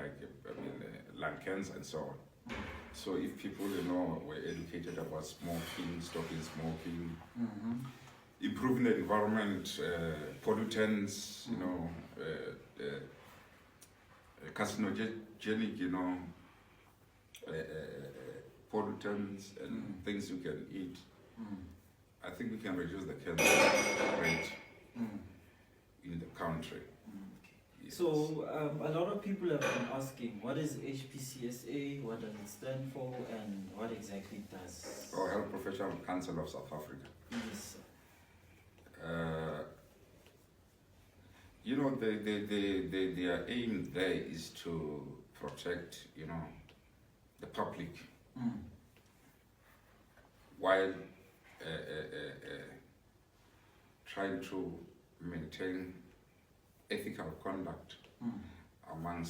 like lung cancer and so on. So if people, were educated about smoking, stopping smoking, improving the environment, pollutants, carcinogenic, pollutants and things you can eat, I think we can reduce the cancer rate in the country. Yes. So a lot of people have been asking, what is HPCSA, what does it stand for, and what exactly does? Health Professional Council of South Africa. Yes, sir. Their aim there is to protect, the public, while trying to maintain ethical conduct amongst